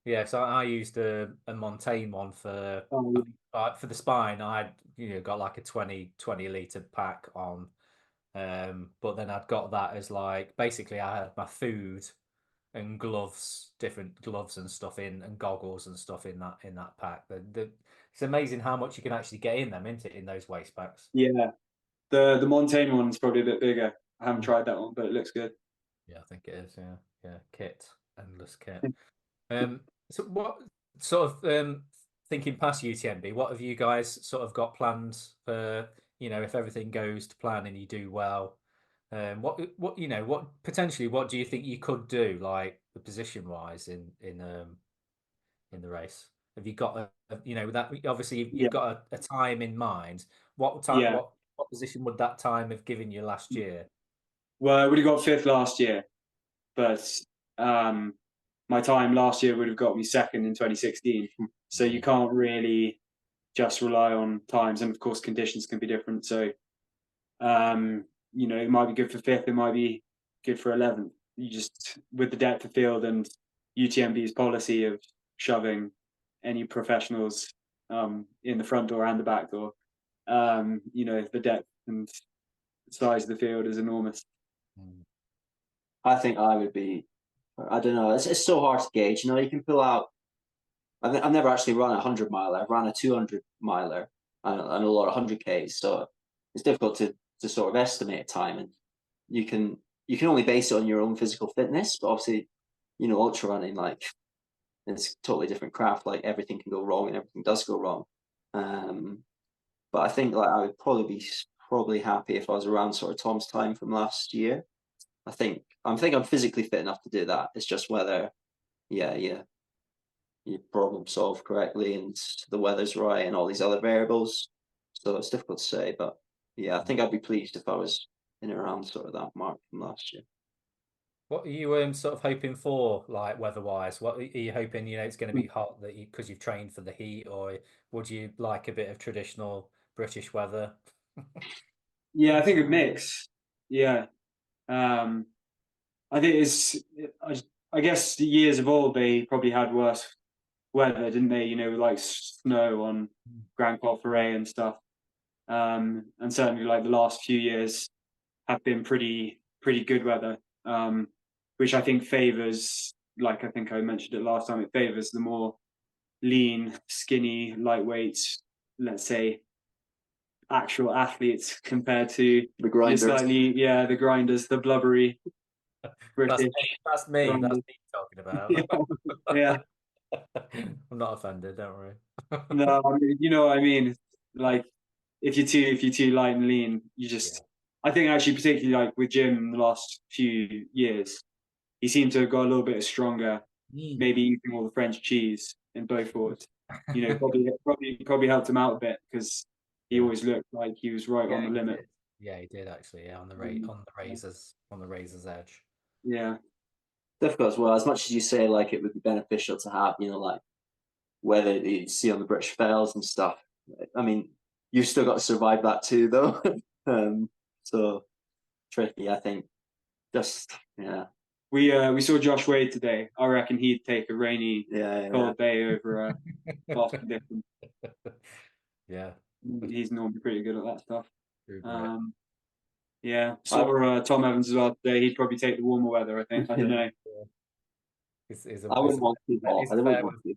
yeah. So I used a Montaigne one for for the spine. I got like a 20 litre pack on, but then I'd got that as like basically I had my food and gloves, different gloves and stuff in, and goggles and stuff in that pack. It's amazing how much you can actually get in them, isn't it, in those waist packs? Yeah, the Montaigne one's probably a bit bigger. I haven't tried that one, but it looks good. Yeah, I think it is. Yeah, kit, endless kit. So what sort of thinking past UTMB, what have you guys sort of got plans for? If everything goes to plan and you do well, what potentially what do you think you could do, like the position wise in the race? Have you got that obviously you've got a time in mind? What time? Yeah. What position would that time have given you last year? Well, I would have got 5th last year, but my time last year would have got me 2nd in 2016. So you can't really just rely on times, and of course conditions can be different. So it might be good for 5th, it might be good for 11th. You just, with the depth of field and UTMB's policy of shoving any professionals in the front door and the back door, the depth and size of the field is enormous. I think I would be. I don't know. It's so hard to gauge. You can pull out. I've never actually run a 100 miler. I've run a 200 miler and a lot of 100Ks. So it's difficult to sort of estimate time, and you can only base it on your own physical fitness. But obviously, ultra running, like, it's a totally different craft. Like, everything can go wrong and everything does go wrong. But I think like I would probably be happy if I was around sort of Tom's time from last year. I think I'm physically fit enough to do that. It's just whether, you problem solve correctly and the weather's right and all these other variables. So it's difficult to say, but yeah, I think I'd be pleased if I was in and around sort of that mark from last year. What are you sort of hoping for, like weather-wise? What are you hoping? It's going to be hot because you've trained for the heat, or would you like a bit of traditional British weather? Yeah, I think a mix. Yeah, I think I guess the years of old they probably had worse weather, didn't they? Like snow on Grand Colferay and stuff. And certainly like the last few years have been pretty good weather, which I think favours, like I think I mentioned it last time, it favours the more lean, skinny, lightweight, let's say, actual athletes compared to the grinders. The grinders, the blubbery British. That's me. grinders. That's me talking about. Yeah. I'm not offended. Don't worry. No, you know what I mean. Like, if you're too light and lean, you just. I think actually, particularly like with Jim in the last few years, he seemed to have got a little bit stronger. Maybe eating all the French cheese in Beaufort, probably helped him out a bit because he always looked like he was right on the limit. Yeah, he did actually. Yeah, on the razor's edge. Yeah, difficult as well. As much as you say, like, it would be beneficial to have, like, whether you see on the British Fells and stuff. I mean, you've still got to survive that too, though. So tricky, I think. Just we saw Josh Wade today. I reckon he'd take a rainy cold day over a Boston different. Yeah, he's normally pretty good at that stuff. Yeah, saw Tom Evans as well today. He'd probably take the warmer weather, I think. I don't know. I wouldn't want to. I wouldn't want to.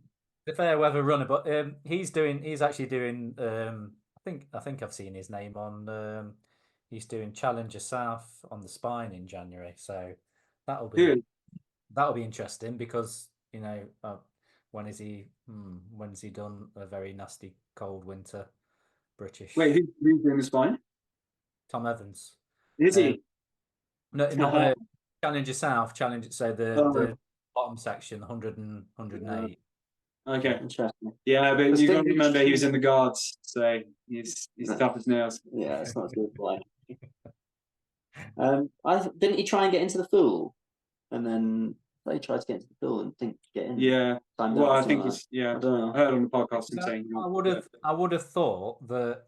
The fair weather runner, but he's actually doing. I think I've seen his name on. He's doing Challenger South on the spine in January. So That'll Good. be interesting because when is he done a very nasty cold winter British? Wait, who's doing the spine? Tom Evans. Is he? No, not Challenger South. Challenger. So the bottom section, 100 and 108. Okay. Interesting. Yeah, but But you got to Steve- remember he was in the guards, so he's tough as nails. Yeah, it's not good. Like, didn't he try and get into the pool, and then he tried to get into the pool and think get in? Yeah. Timed Well, out or I something think like it's yeah. that. I don't know. I heard on the podcast him So saying I would have thought that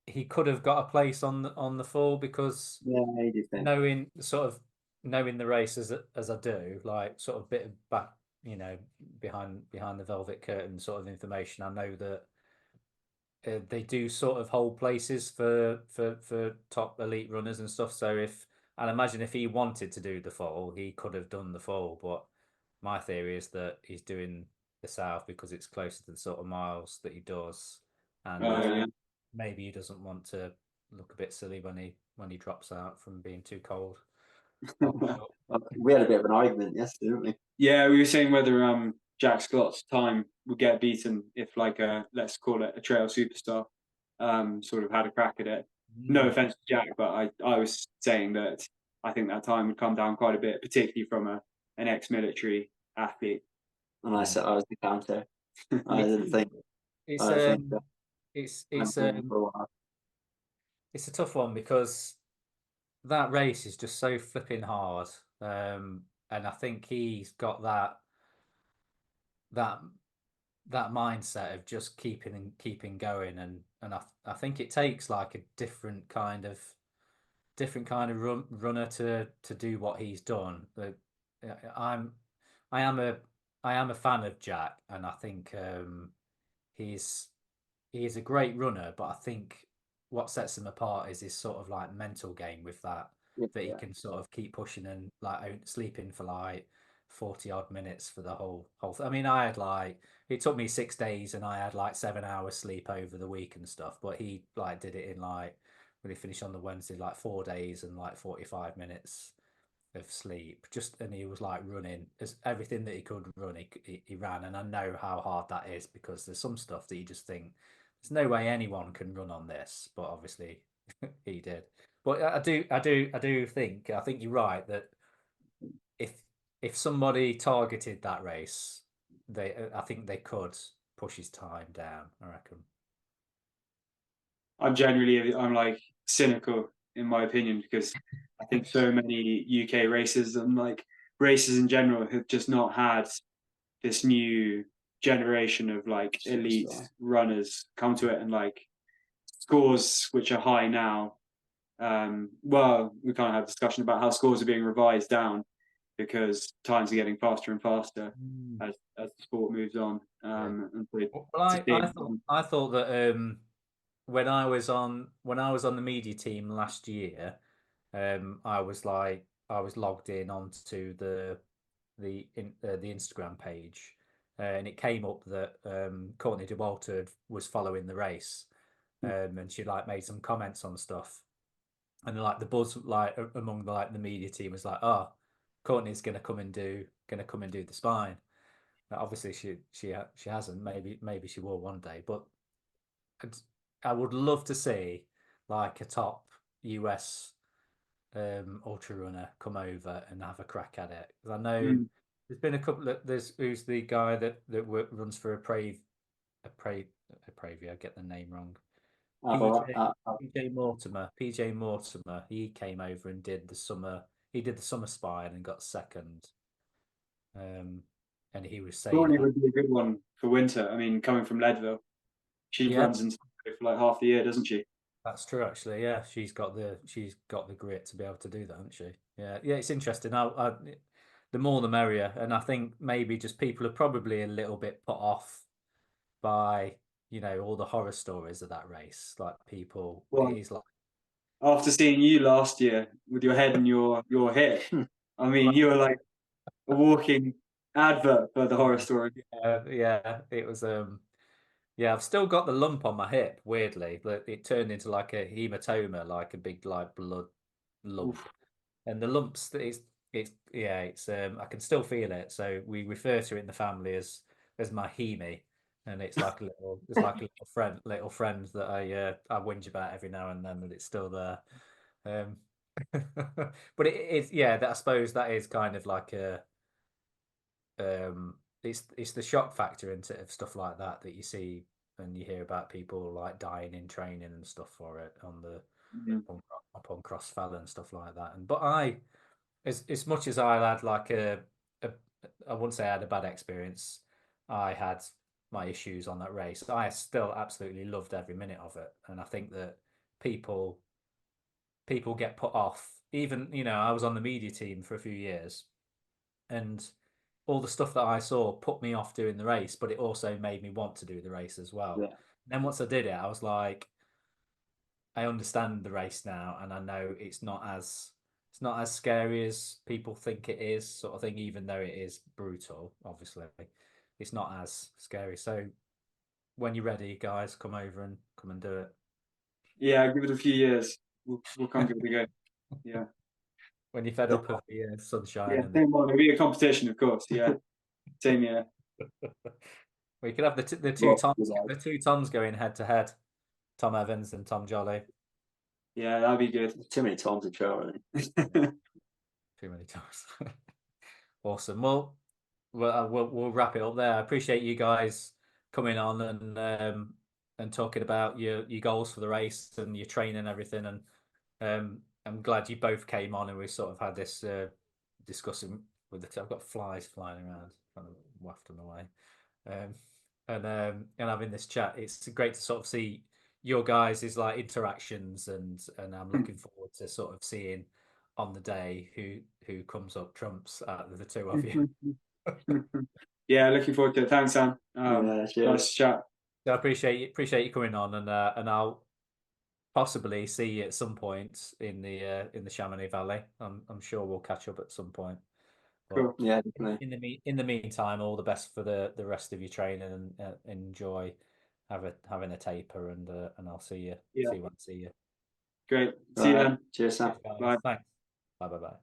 he could have got a place on the full because Yeah, I do think. knowing the race as I do, like sort of bit of back, behind the velvet curtain sort of information. I know that they do sort of hold places for top elite runners and stuff. So I'd imagine if he wanted to do the full, he could have done the full. But my theory is that he's doing the South because it's closer to the sort of miles that he does, and yeah. maybe he doesn't want to look a bit silly when he drops out from being too cold. We had a bit of an argument yesterday, didn't we? Yeah, we were saying whether Jack Scott's time would get beaten if like let's call it a trail superstar sort of had a crack at it. No offense to Jack, but I was saying that I think that time would come down quite a bit, particularly from an ex-military athlete. And I said I was the counter. I didn't think. It's I think that it's for a while. it's a tough one because that race is just so flipping hard, and I think he's got that mindset of just keeping going, and I think it takes like a different kind of runner to do what he's done. I'm I am a fan of Jack, and I think he's a great runner, but I think what sets him apart is his sort of like mental game with that he Yeah. can sort of keep pushing and like sleeping for like 40 odd minutes for the whole I mean, I had like it took me 6 days and I had like 7 hours sleep over the week and stuff, but he like did it in like when he finished on the Wednesday, like 4 days and like 45 minutes of sleep. Just and he was like running as everything that he could run. He ran, and I know how hard that is because there's some stuff that you just think there's no way anyone can run on this, but obviously he did. But I think you're right that if somebody targeted that race, I think they could push his time down. I reckon. I'm like cynical in my opinion because I think so many UK races and like races in general have just not had this new generation of like elite runners come to it and like scores which are high now. Well, we kind of have a discussion about how scores are being revised down because times are getting faster and faster as the sport moves on. And Well, I thought that when I was on the media team last year, I was logged in onto the Instagram page, and it came up that Courtney Dauwalter was following the race, and she like made some comments on stuff, and like the buzz like among the media team was like, oh, Courtney's gonna come and do the spine. Now, obviously she hasn't. Maybe she will one day, but I would love to see like a top US ultra runner come over and have a crack at it. Because I know there's been a couple of who's the guy that runs for Pravia. I get the name wrong. PJ Mortimer. PJ Mortimer. He came over and did the summer. He did the summer spine and got second. And he was saying Courtney would be a good one for winter. I mean, coming from Leadville, she runs in for like half the year, doesn't she? That's true, actually. Yeah, she's got the grit to be able to do that, hasn't she? Yeah, yeah. It's interesting. The more the merrier, and I think maybe just people are probably a little bit put off by all the horror stories of that race. Like people, Well, it is like after seeing you last year with your head and your hip, I mean, you were like a walking advert for the horror story. Yeah, it was. Yeah, I've still got the lump on my hip. Weirdly, but it turned into like a hematoma, like a big like blood lump. And the lumps, it's I can still feel it. So we refer to it in the family as my Hemi, and it's like a little friend that I whinge about every now and then, but it's still there. But it's that I suppose that is kind of like a it's the shock factor into it, of stuff like that you see and you hear about people like dying in training and stuff for it on the up on Crossfell and stuff like that. And but as much as I had like I wouldn't say I had a bad experience, I had my issues on that race. I still absolutely loved every minute of it, and I think that people get put off. Even I was on the media team for a few years, and all the stuff that I saw put me off doing the race, but it also made me want to do the race as well. Yeah. Then once I did it, I was like, I understand the race now, and I know it's not as scary as people think it is, sort of thing. Even though it is brutal, obviously, it's not as scary. So when you're ready, guys, come over and come and do it. Yeah, give it a few years. We'll come give it a go. Yeah. When you're fed up of the sunshine. Yeah, And same one. It'll be a competition, of course. Yeah. Same year. We could have the two Toms going head to head, Tom Evans and Tom Joly. Yeah, that'd be good. Too many times to trail, really. Too many times. Awesome. Well, we'll wrap it up there. I appreciate you guys coming on and talking about your goals for the race and your training and everything. And I'm glad you both came on and we sort of had this discussing with I've got flies flying around, trying to waft them away. And having this chat, it's great to sort of see your guys' like interactions, and I'm looking forward to sort of seeing on the day who comes up trumps out of the two of you. Yeah, looking forward to it. Thanks, Sam. Nice chat. So I appreciate you coming on, and I'll possibly see you at some point in the Chamonix Valley. I'm sure we'll catch up at some point. But Cool. Yeah, definitely. in the meantime, all the best for the rest of your training, and enjoy having a taper, and I'll see you. Yeah. See you. Great. See you then. Cheers, Sam. Cheers, guys. Bye. Thanks. Bye.